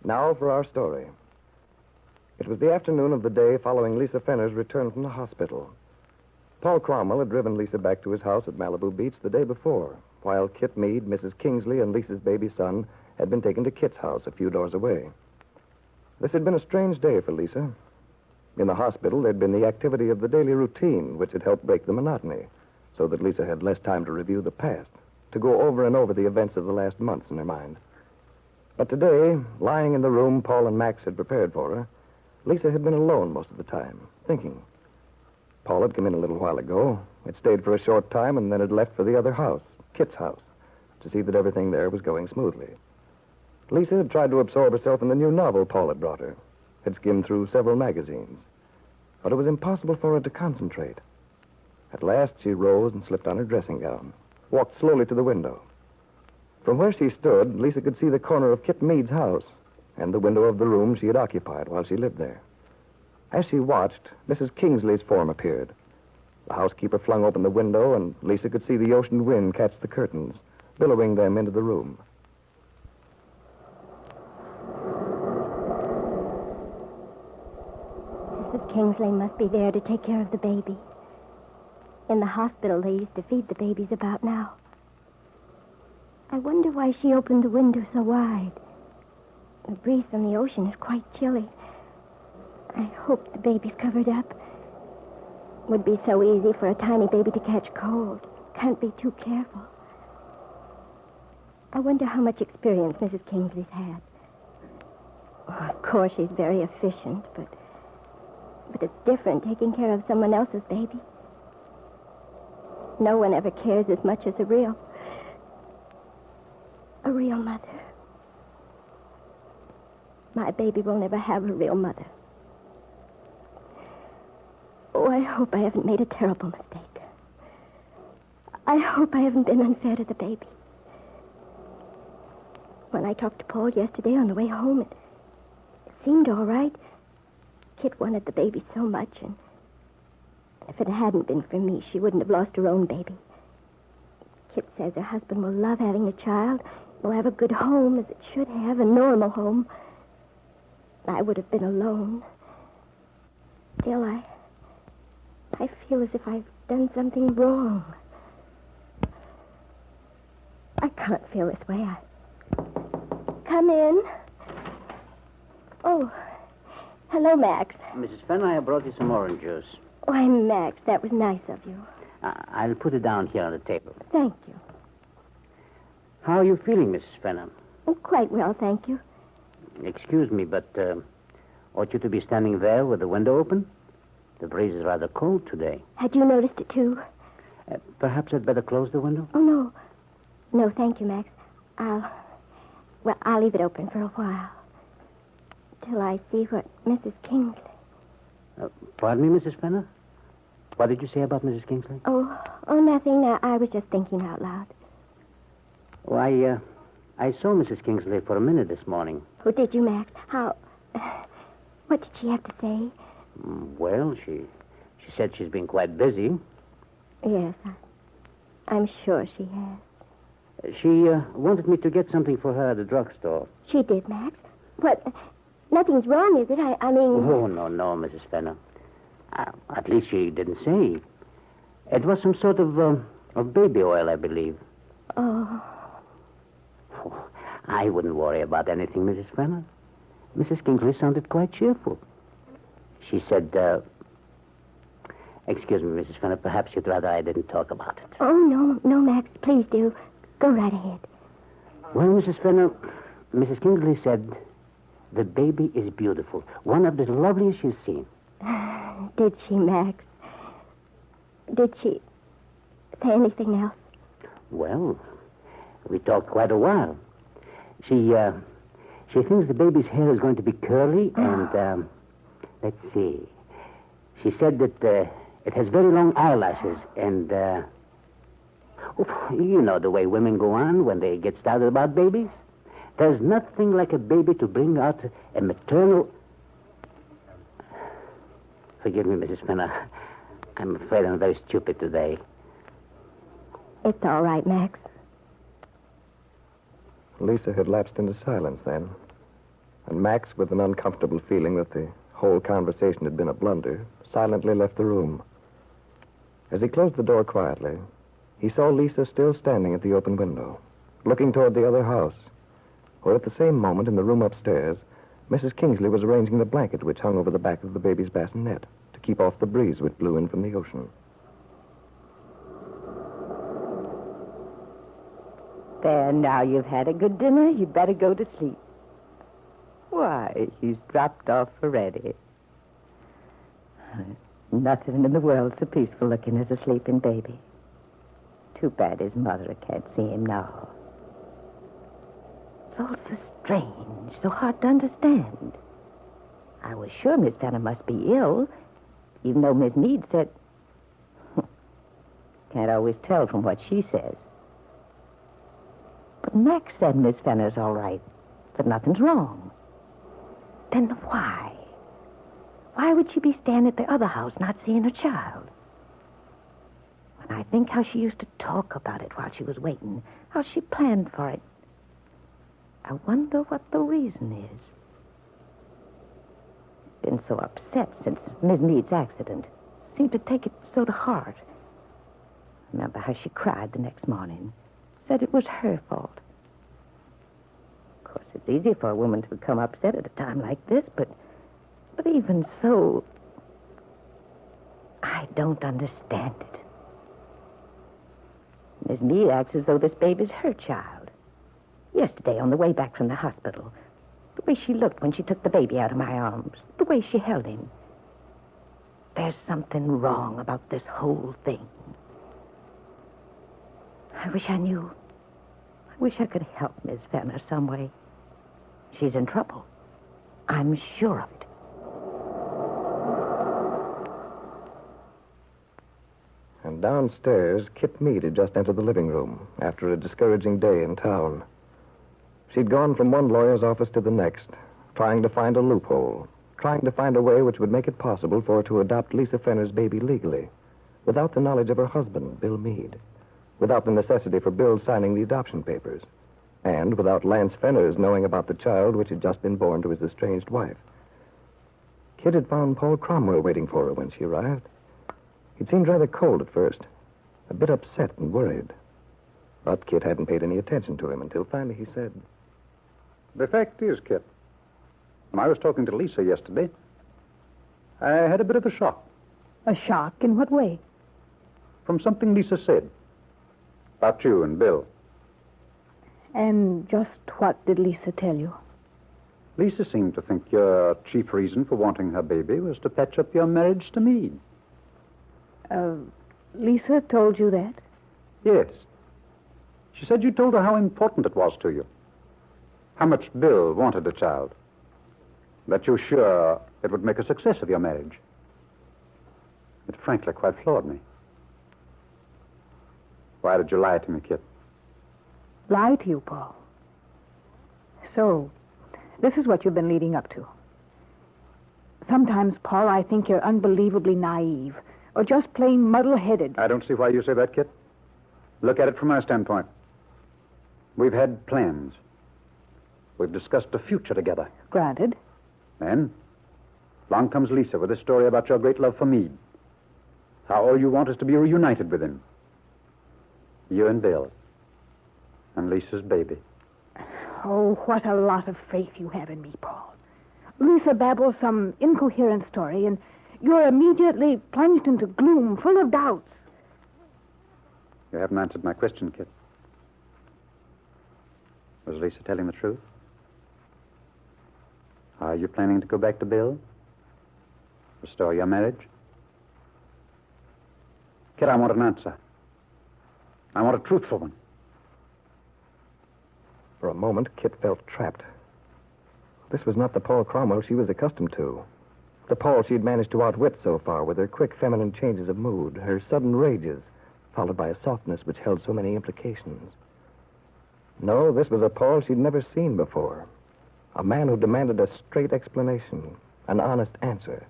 Now for our story. It was the afternoon of the day following Lisa Fenner's return from the hospital. Paul Cromwell had driven Lisa back to his house at Malibu Beach the day before, while Kit Meade, Mrs. Kingsley, and Lisa's baby son had been taken to Kit's house a few doors away. This had been a strange day for Lisa. In the hospital, there'd been the activity of the daily routine, which had helped break the monotony, so that Lisa had less time to review the past, to go over and over the events of the last months in her mind. But today, lying in the room Paul and Max had prepared for her, Lisa had been alone most of the time, thinking. Paul had come in a little while ago, had stayed for a short time, and then had left for the other house, Kit's house, to see that everything there was going smoothly. Lisa had tried to absorb herself in the new novel Paul had brought her, had skimmed through several magazines. But it was impossible for her to concentrate. At last, she rose and slipped on her dressing gown, walked slowly to the window. From where she stood, Lisa could see the corner of Kit Meade's house and the window of the room she had occupied while she lived there. As she watched, Mrs. Kingsley's form appeared. The housekeeper flung open the window, and Lisa could see the ocean wind catch the curtains, billowing them into the room. Mrs. Kingsley must be there to take care of the baby. In the hospital, they used to feed the babies about now. I wonder why she opened the window so wide. The breeze from the ocean is quite chilly. I hope the baby's covered up. It would be so easy for a tiny baby to catch cold. Can't be too careful. I wonder how much experience Mrs. Kingsley's had. Oh, of course, she's very efficient, but it's different taking care of someone else's baby. No one ever cares as much as a real mother. My baby will never have a real mother. Oh, I hope I haven't made a terrible mistake. I hope I haven't been unfair to the baby. When I talked to Paul yesterday on the way home, it seemed all right. Kit wanted the baby so much, and if it hadn't been for me, she wouldn't have lost her own baby. Kit says her husband will love having a child, will have a good home as it should have, a normal home. I would have been alone. Still, I feel as if I've done something wrong. I can't feel this way. Come in. Oh, hello, Max. Mrs. Fenner, I brought you some orange juice. Why, Max, that was nice of you. I'll put it down here on the table. Thank you. How are you feeling, Mrs. Fenner? Oh, quite well, thank you. Excuse me, but ought you to be standing there with the window open? The breeze is rather cold today. Had you noticed it, too? Perhaps I'd better close the window? Oh, no. No, thank you, Max. I'll leave it open for a while. Till I see what Mrs. Kingsley... Pardon me, Mrs. Fenner? What did you say about Mrs. Kingsley? Oh, nothing. I was just thinking out loud. Oh, I saw Mrs. Kingsley for a minute this morning. Oh, did you, Max? How... What did she have to say? Well, she said she's been quite busy. Yes, I'm sure she has. She wanted me to get something for her at the drugstore. She did, Max? What? Nothing's wrong, is it? I mean... Oh, no, Mrs. Fenner. At least she didn't say. It was some sort of baby oil, I believe. Oh, I wouldn't worry about anything, Mrs. Fenner. Mrs. Kingsley sounded quite cheerful. She said, excuse me, Mrs. Fenner, perhaps you'd rather I didn't talk about it. Oh, no, Max, please do. Go right ahead. Well, Mrs. Fenner, Mrs. Kingsley said the baby is beautiful. One of the loveliest she's seen. Did she, Max? Did she say anything else? Well, we talked quite a while. She thinks the baby's hair is going to be curly and, let's see. She said that it has very long eyelashes and, you know the way women go on when they get started about babies. There's nothing like a baby to bring out a maternal... Forgive me, Mrs. Fenner. I'm afraid I'm very stupid today. It's all right, Max. Lisa had lapsed into silence then. And Max, with an uncomfortable feeling that the whole conversation had been a blunder, silently left the room. As he closed the door quietly, he saw Lisa still standing at the open window, looking toward the other house, where at the same moment in the room upstairs, Mrs. Kingsley was arranging the blanket which hung over the back of the baby's bassinet to keep off the breeze which blew in from the ocean. There, now you've had a good dinner. You'd better go to sleep. Why, he's dropped off already. Nothing in the world so peaceful looking as a sleeping baby. Too bad his mother can't see him now. It's all so strange, so hard to understand. I was sure Miss Tanner must be ill, even though Miss Meade said... Can't always tell from what she says. But Max said Miss Fenner's all right, that nothing's wrong. Then why? Why would she be staying at the other house not seeing her child? When I think how she used to talk about it while she was waiting, how she planned for it, I wonder what the reason is. Been so upset since Miss Meade's accident. Seemed to take it so to heart. Remember how she cried the next morning. Said it was her fault. Of course, it's easy for a woman to become upset at a time like this, but even so, I don't understand it. Miss Meade acts as though this baby's her child. Yesterday, on the way back from the hospital, the way she looked when she took the baby out of my arms, the way she held him. There's something wrong about this whole thing. I wish I knew. I wish I could help Miss Fenner some way. She's in trouble. I'm sure of it. And downstairs, Kit Meade had just entered the living room after a discouraging day in town. She'd gone from one lawyer's office to the next, trying to find a loophole, trying to find a way which would make it possible for her to adopt Lisa Fenner's baby legally, without the knowledge of her husband, Bill Meade, without the necessity for Bill signing the adoption papers, and without Lance Fenner's knowing about the child which had just been born to his estranged wife. Kit had found Paul Cromwell waiting for her when she arrived. He'd seemed rather cold at first, a bit upset and worried. But Kit hadn't paid any attention to him until finally he said... The fact is, Kit, when I was talking to Lisa yesterday, I had a bit of a shock. A shock? In what way? From something Lisa said about you and Bill. And just what did Lisa tell you? Lisa seemed to think your chief reason for wanting her baby was to patch up your marriage to Meade. Lisa told you that? Yes. She said you told her how important it was to you. How much Bill wanted a child. That you were sure it would make a success of your marriage. It frankly quite floored me. Why did you lie to me, Kit? Lie to you, Paul? So, this is what you've been leading up to. Sometimes, Paul, I think you're unbelievably naive, or just plain muddle-headed. I don't see why you say that, Kit. Look at it from our standpoint. We've had plans. We've discussed the future together. Granted. Then, along comes Lisa with a story about your great love for Meade. How all you want is to be reunited with him. You and Bill. And Lisa's baby. Oh, what a lot of faith you have in me, Paul. Lisa babbles some incoherent story, and you're immediately plunged into gloom, full of doubts. You haven't answered my question, Kit. Was Lisa telling the truth? Are you planning to go back to Bill? Restore your marriage? Kit, I want an answer. I want a truthful one. For a moment, Kit felt trapped. This was not the Paul Cromwell she was accustomed to. The Paul she'd managed to outwit so far with her quick feminine changes of mood, her sudden rages, followed by a softness which held so many implications. No, this was a Paul she'd never seen before. A man who demanded a straight explanation, an honest answer.